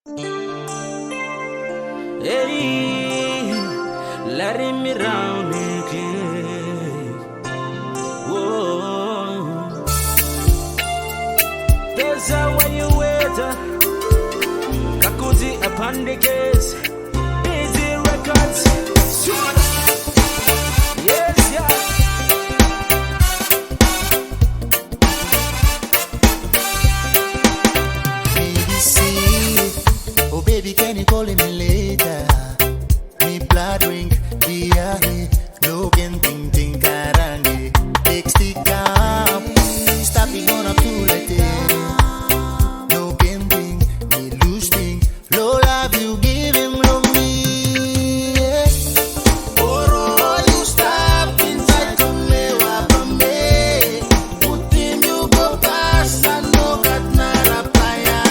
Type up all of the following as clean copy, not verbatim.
Hey, let him around again. Whoa, there's a way you wait. Kakuzi upon the case. BeeGee records. Yes, yeah. Oh baby, can you call me later? Me blood ring, dia no can ting karange. Take stick up, stop it on a too late. No can ting, me lose thing. Low love you give him love me. Oh, you stop inside to me, from me. Put him you go past and no got nada playa.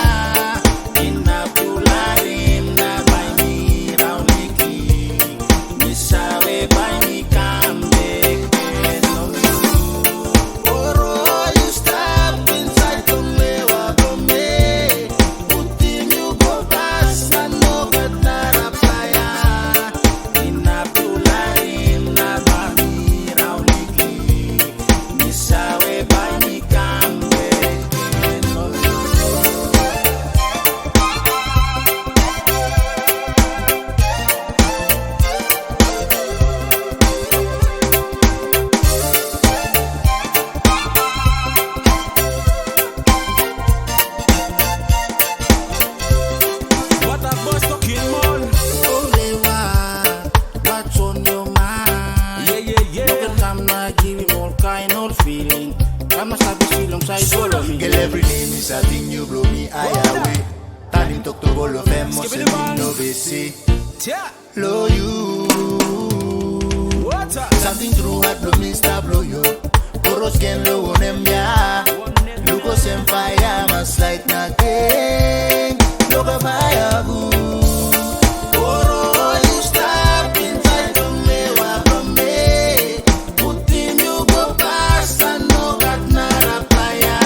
Girl, every day me something you blow me eye away. Turning talk to all of them must be no busy. Blow you. Something true heart blow me stop blow you. Boros can low on them ya. Lucas and fire must light nothing. Look at fire boo. You stop inside from me, walk from me. Put him you go past and no got nada playa.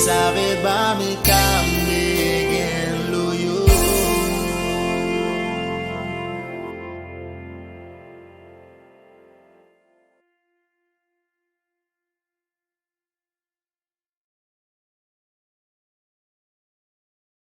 Sabe ba mi